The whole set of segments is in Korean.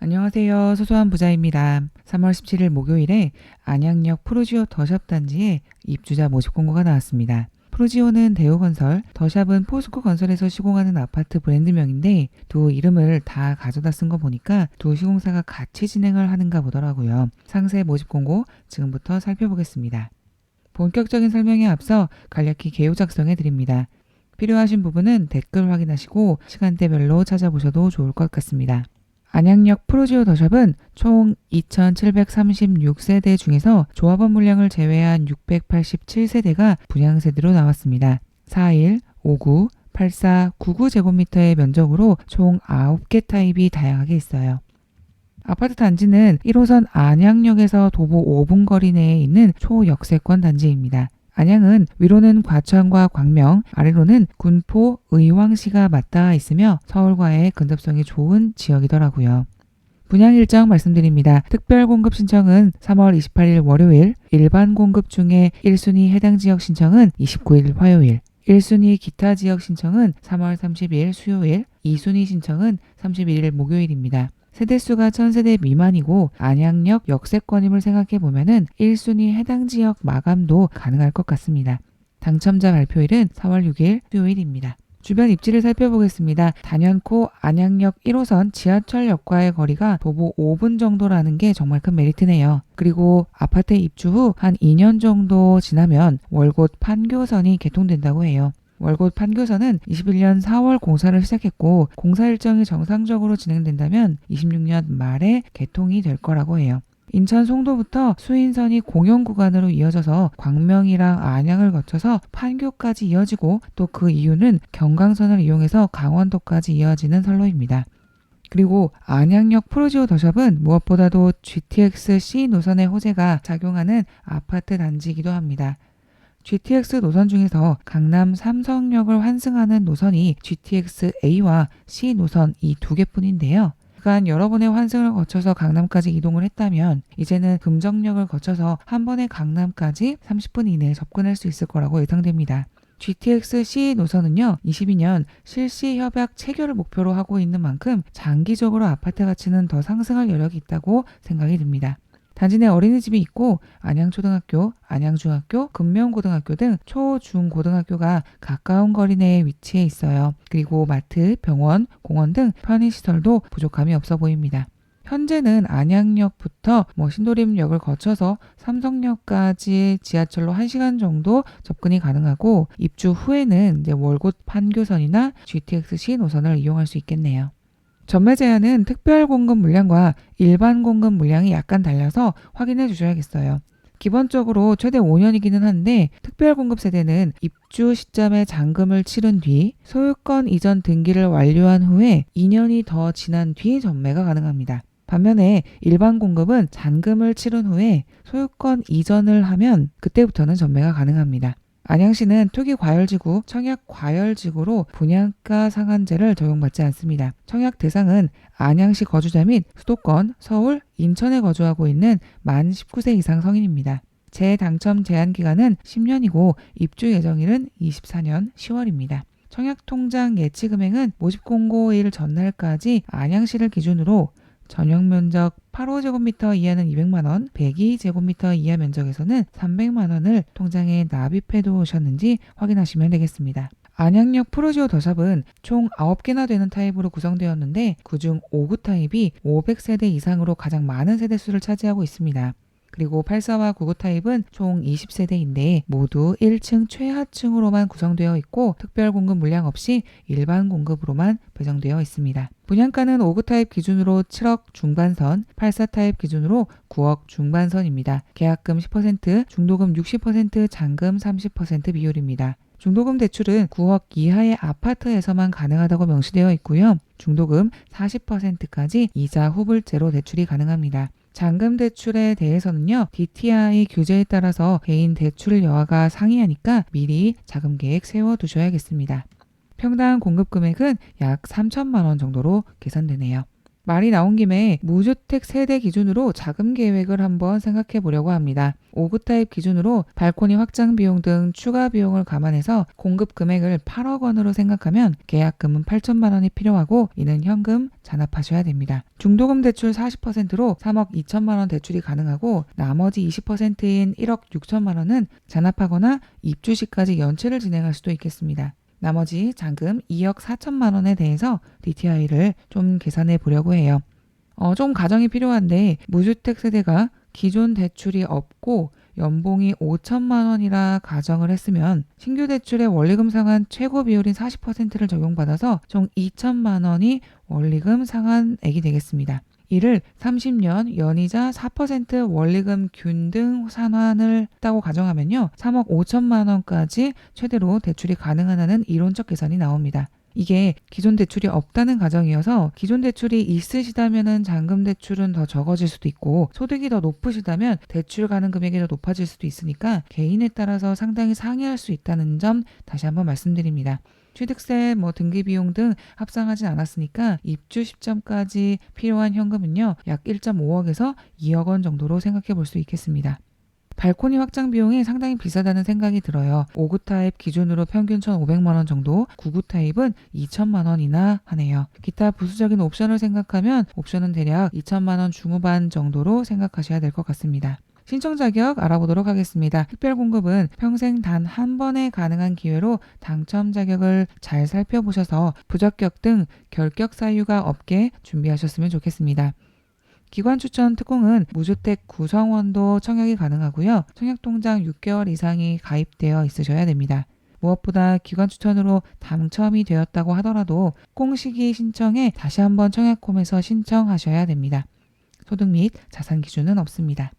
안녕하세요. 소소한 부자입니다. 3월 17일 목요일에 안양역 프루지오 더샵 단지에 입주자 모집 공고가 나왔습니다. 프루지오는 대우건설, 더샵은 포스코건설에서 시공하는 아파트 브랜드명인데 두 이름을 다 가져다 쓴 거 보니까 두 시공사가 같이 진행을 하는가 보더라고요. 상세 모집 공고 지금부터 살펴보겠습니다. 본격적인 설명에 앞서 간략히 개요 작성해 드립니다. 필요하신 부분은 댓글 확인하시고 시간대별로 찾아보셔도 좋을 것 같습니다. 안양역 프루지오 더샵은 총 2,736세대 중에서 조합원 물량을 제외한 687세대가 분양세대로 나왔습니다. 41, 59, 84, 99제곱미터의 면적으로 총 9개 타입이 다양하게 있어요. 아파트 단지는 1호선 안양역에서 도보 5분 거리 내에 있는 초역세권 단지입니다. 안양은 위로는 과천과 광명, 아래로는 군포, 의왕시가 맞닿아 있으며 서울과의 근접성이 좋은 지역이더라고요. 분양 일정 말씀드립니다. 특별 공급 신청은 3월 28일 월요일, 일반 공급 중에 1순위 해당 지역 신청은 29일 화요일, 1순위 기타 지역 신청은 3월 30일 수요일, 2순위 신청은 31일 목요일입니다. 세대수가 1000세대 미만이고 안양역 역세권임을 생각해보면 1순위 해당 지역 마감도 가능할 것 같습니다. 당첨자 발표일은 4월 6일 수요일입니다. 주변 입지를 살펴보겠습니다. 단연코 안양역 1호선 지하철역과의 거리가 도보 5분 정도라는 게 정말 큰 메리트네요. 그리고 아파트에 입주 후 한 2년 정도 지나면 월곶 판교선이 개통된다고 해요. 월곶 판교선은 21년 4월 공사를 시작했고 공사 일정이 정상적으로 진행된다면 26년 말에 개통이 될 거라고 해요. 인천 송도부터 수인선이 공영 구간으로 이어져서 광명이랑 안양을 거쳐서 판교까지 이어지고 또 그 이유는 경강선을 이용해서 강원도까지 이어지는 선로입니다. 그리고 안양역 프루지오 더샵은 무엇보다도 GTX-C 노선의 호재가 작용하는 아파트 단지이기도 합니다. GTX 노선 중에서 강남 삼성역을 환승하는 노선이 GTX-A와 C 노선 이 두 개뿐인데요. 그간 여러 번의 환승을 거쳐서 강남까지 이동을 했다면 이제는 금정역을 거쳐서 한 번에 강남까지 30분 이내에 접근할 수 있을 거라고 예상됩니다. GTX-C 노선은요, 22년 실시 협약 체결을 목표로 하고 있는 만큼 장기적으로 아파트 가치는 더 상승할 여력이 있다고 생각이 듭니다. 단지 내 어린이집이 있고 안양초등학교, 안양중학교, 금명고등학교 등 초, 중, 고등학교가 가까운 거리 내에 위치해 있어요. 그리고 마트, 병원, 공원 등 편의시설도 부족함이 없어 보입니다. 현재는 안양역부터 신도림역을 거쳐서 삼성역까지 지하철로 1시간 정도 접근이 가능하고 입주 후에는 월곶 판교선이나 GTX-C 노선을 이용할 수 있겠네요. 전매 제한은 특별 공급 물량과 일반 공급 물량이 약간 달라서 확인해 주셔야겠어요. 기본적으로 최대 5년이기는 한데 특별 공급 세대는 입주 시점에 잔금을 치른 뒤 소유권 이전 등기를 완료한 후에 2년이 더 지난 뒤 전매가 가능합니다. 반면에 일반 공급은 잔금을 치른 후에 소유권 이전을 하면 그때부터는 전매가 가능합니다. 안양시는 투기과열지구, 청약과열지구로 분양가 상한제를 적용받지 않습니다. 청약 대상은 안양시 거주자 및 수도권, 서울, 인천에 거주하고 있는 만 19세 이상 성인입니다. 재당첨 제한기간은 10년이고 입주 예정일은 24년 10월입니다. 청약통장 예치금액은 모집공고일 전날까지 안양시를 기준으로 전용면적 8호제곱미터 이하는 200만원, 102제곱미터 이하 면적에서는 300만원을 통장에 납입해 두셨는지 확인하시면 되겠습니다. 안양역 프루지오 더샵은 총 9개나 되는 타입으로 구성되었는데 그중 5구 타입이 500세대 이상으로 가장 많은 세대수를 차지하고 있습니다. 그리고 84와 99 타입은 총 20세대인데 모두 1층 최하층으로만 구성되어 있고 특별 공급 물량 없이 일반 공급으로만 배정되어 있습니다. 분양가는 59 타입 기준으로 7억 중반선, 84 타입 기준으로 9억 중반선입니다. 계약금 10%, 중도금 60%, 잔금 30% 비율입니다. 중도금 대출은 9억 이하의 아파트에서만 가능하다고 명시되어 있고요. 중도금 40%까지 이자 후불제로 대출이 가능합니다. 잔금 대출에 대해서는요, DTI 규제에 따라서 개인 대출 여하가 상이하니까 미리 자금 계획 세워두셔야겠습니다. 평당 공급 금액은 약 3천만 원 정도로 계산되네요. 말이 나온 김에 무주택 세대 기준으로 자금 계획을 한번 생각해 보려고 합니다. 5구 타입 기준으로 발코니 확장 비용 등 추가 비용을 감안해서 공급 금액을 8억 원으로 생각하면 계약금은 8천만 원이 필요하고 이는 현금 잔압하셔야 됩니다. 중도금 대출 40%로 3억 2천만 원 대출이 가능하고 나머지 20%인 1억 6천만 원은 잔압하거나 입주 시까지 연체를 진행할 수도 있겠습니다. 나머지 잔금 2억 4천만 원에 대해서 DTI를 좀 계산해 보려고 해요. 좀 가정이 필요한데 무주택 세대가 기존 대출이 없고 연봉이 5천만 원이라 가정을 했으면 신규 대출의 원리금 상환 최고 비율인 40%를 적용받아서 총 2천만 원이 원리금 상환액이 되겠습니다. 이를 30년 연이자 4% 원리금 균등 상환을 했다고 가정하면요. 3억 5천만 원까지 최대로 대출이 가능하다는 이론적 계산이 나옵니다. 이게 기존 대출이 없다는 가정이어서 기존 대출이 있으시다면 잔금 대출은 더 적어질 수도 있고 소득이 더 높으시다면 대출 가능 금액이 더 높아질 수도 있으니까 개인에 따라서 상당히 상이할 수 있다는 점 다시 한번 말씀드립니다. 취득세, 등기 비용 등 합산하진 않았으니까 입주 시점까지 필요한 현금은요. 약 1.5억에서 2억 원 정도로 생각해 볼 수 있겠습니다. 발코니 확장 비용이 상당히 비싸다는 생각이 들어요. 5구 타입 기준으로 평균 1,500만 원 정도, 9구 타입은 2천만 원이나 하네요. 기타 부수적인 옵션을 생각하면 옵션은 대략 2천만 원 중후반 정도로 생각하셔야 될 것 같습니다. 신청 자격 알아보도록 하겠습니다. 특별 공급은 평생 단 한 번에 가능한 기회로 당첨 자격을 잘 살펴보셔서 부적격 등 결격 사유가 없게 준비하셨으면 좋겠습니다. 기관 추천 특공은 무주택 구성원도 청약이 가능하고요. 청약통장 6개월 이상이 가입되어 있으셔야 됩니다. 무엇보다 기관 추천으로 당첨이 되었다고 하더라도 특공시기 신청에 다시 한번 청약홈에서 신청하셔야 됩니다. 소득 및 자산 기준은 없습니다.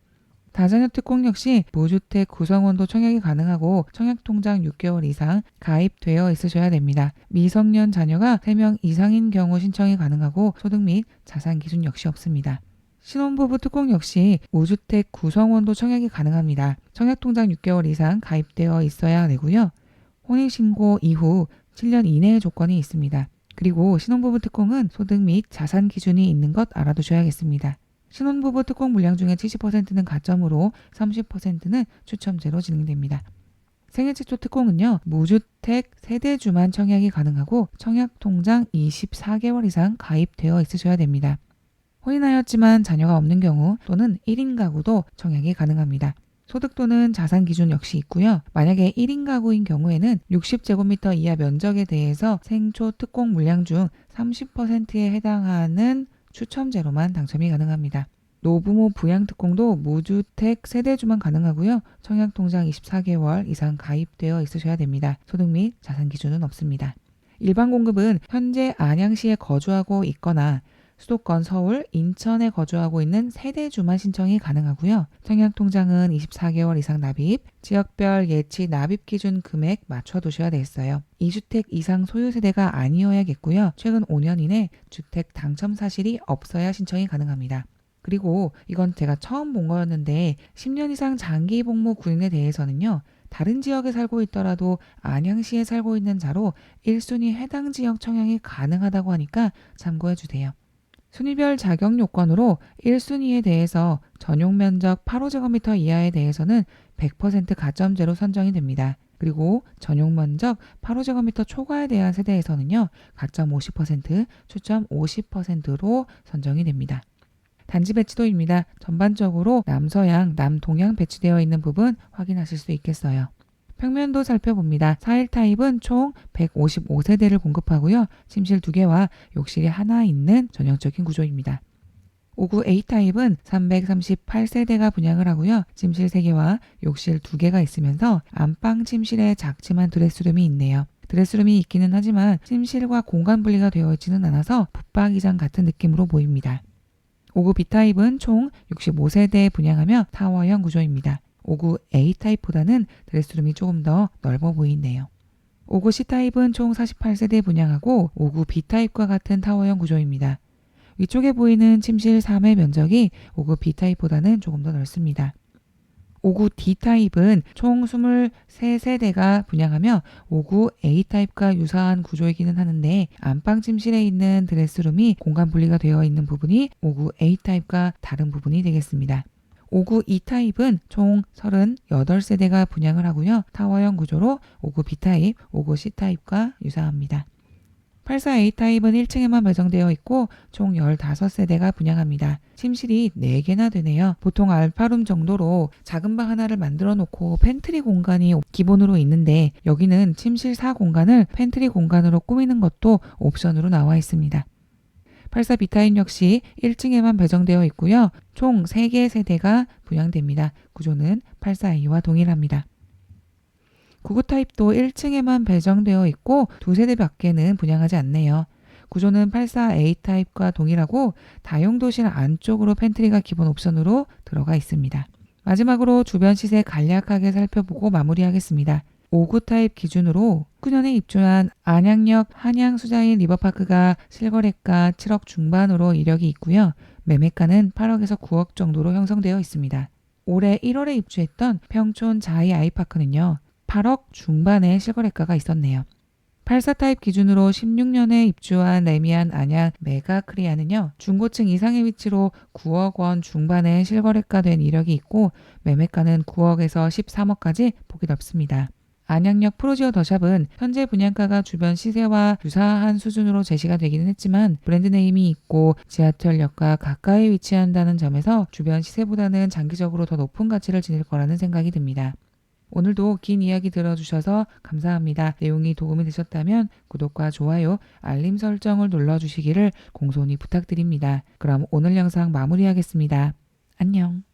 다자녀 특공 역시 무주택 구성원도 청약이 가능하고 청약통장 6개월 이상 가입되어 있으셔야 됩니다. 미성년 자녀가 3명 이상인 경우 신청이 가능하고 소득 및 자산 기준 역시 없습니다. 신혼부부 특공 역시 무주택 구성원도 청약이 가능합니다. 청약통장 6개월 이상 가입되어 있어야 되고요. 혼인신고 이후 7년 이내의 조건이 있습니다. 그리고 신혼부부 특공은 소득 및 자산 기준이 있는 것 알아두셔야겠습니다. 신혼부부 특공 물량 중에 70%는 가점으로 30%는 추첨제로 진행됩니다. 생애 최초 특공은요. 무주택 세대주만 청약이 가능하고 청약통장 24개월 이상 가입되어 있으셔야 됩니다. 혼인하였지만 자녀가 없는 경우 또는 1인 가구도 청약이 가능합니다. 소득 또는 자산 기준 역시 있고요. 만약에 1인 가구인 경우에는 60제곱미터 이하 면적에 대해서 생초 특공 물량 중 30%에 해당하는 추첨제로만 당첨이 가능합니다. 노부모 부양 특공도 무주택 세대주만 가능하고요. 청약통장 24개월 이상 가입되어 있으셔야 됩니다. 소득 및 자산 기준은 없습니다. 일반 공급은 현재 안양시에 거주하고 있거나 수도권 서울, 인천에 거주하고 있는 세대주만 신청이 가능하고요. 청약통장은 24개월 이상 납입, 지역별 예치 납입 기준 금액 맞춰두셔야 되겠어요. 2주택 이상 소유 세대가 아니어야겠고요. 최근 5년 이내 주택 당첨 사실이 없어야 신청이 가능합니다. 그리고 이건 제가 처음 본 거였는데 10년 이상 장기 복무 군인에 대해서는요. 다른 지역에 살고 있더라도 안양시에 살고 있는 자로 1순위 해당 지역 청약이 가능하다고 하니까 참고해 주세요. 순위별 자격 요건으로 1순위에 대해서 전용 면적 8호제곱미터 이하에 대해서는 100% 가점제로 선정이 됩니다. 그리고 전용 면적 8호제곱미터 초과에 대한 세대에서는요. 가점 50%, 추첨 50%로 선정이 됩니다. 단지 배치도입니다. 전반적으로 남서양, 남동양 배치되어 있는 부분 확인하실 수 있겠어요. 평면도 살펴봅니다. 4일 타입은 총 155세대를 공급하고요. 침실 2개와 욕실이 하나 있는 전형적인 구조입니다. 5구 A 타입은 338세대가 분양을 하고요. 침실 3개와 욕실 2개가 있으면서 안방 침실에 작지만 드레스룸이 있네요. 드레스룸이 있기는 하지만 침실과 공간 분리가 되어 있지는 않아서 붙박이장 같은 느낌으로 보입니다. 5구 B 타입은 총 65세대 분양하며 타워형 구조입니다. 5구 A타입보다는 드레스룸이 조금 더 넓어 보이네요. 5구 C타입은 총 48세대 분양하고 5구 B타입과 같은 타워형 구조입니다. 위쪽에 보이는 침실 3회 면적이 5구 B타입보다는 조금 더 넓습니다. 5구 D타입은 총 23세대가 분양하며 5구 A타입과 유사한 구조이기는 하는데 안방 침실에 있는 드레스룸이 공간 분리가 되어 있는 부분이 5구 A타입과 다른 부분이 되겠습니다. 5구 E타입은 총 38세대가 분양을 하고요. 타워형 구조로 5구 B타입, 5구 C타입과 유사합니다. 84A타입은 1층에만 배정되어 있고 총 15세대가 분양합니다. 침실이 4개나 되네요. 보통 알파룸 정도로 작은 방 하나를 만들어 놓고 팬트리 공간이 기본으로 있는데 여기는 침실 4공간을 팬트리 공간으로 꾸미는 것도 옵션으로 나와 있습니다. 84B타입 역시 1층에만 배정되어 있고요. 총 3개의 세대가 분양됩니다. 구조는 84A와 동일합니다. 9구 타입도 1층에만 배정되어 있고 2세대 밖에는 분양하지 않네요. 구조는 84A 타입과 동일하고 다용도실 안쪽으로 팬트리가 기본 옵션으로 들어가 있습니다. 마지막으로 주변 시세 간략하게 살펴보고 마무리하겠습니다. 5구 타입 기준으로 19년에 입주한 안양역 한양수자인 리버파크가 실거래가 7억 중반으로 이력이 있고요. 매매가는 8억에서 9억 정도로 형성되어 있습니다. 올해 1월에 입주했던 평촌 자이 아이파크는요. 8억 중반의 실거래가가 있었네요. 84타입 기준으로 16년에 입주한 레미안 안양 메가크리아는요. 중고층 이상의 위치로 9억 원 중반의 실거래가 된 이력이 있고 매매가는 9억에서 13억까지 폭이 넓습니다. 안양역 프로지오 더샵은 현재 분양가가 주변 시세와 유사한 수준으로 제시가 되기는 했지만 브랜드 네임이 있고 지하철역과 가까이 위치한다는 점에서 주변 시세보다는 장기적으로 더 높은 가치를 지닐 거라는 생각이 듭니다. 오늘도 긴 이야기 들어주셔서 감사합니다. 내용이 도움이 되셨다면 구독과 좋아요, 알림 설정을 눌러주시기를 공손히 부탁드립니다. 그럼 오늘 영상 마무리하겠습니다. 안녕.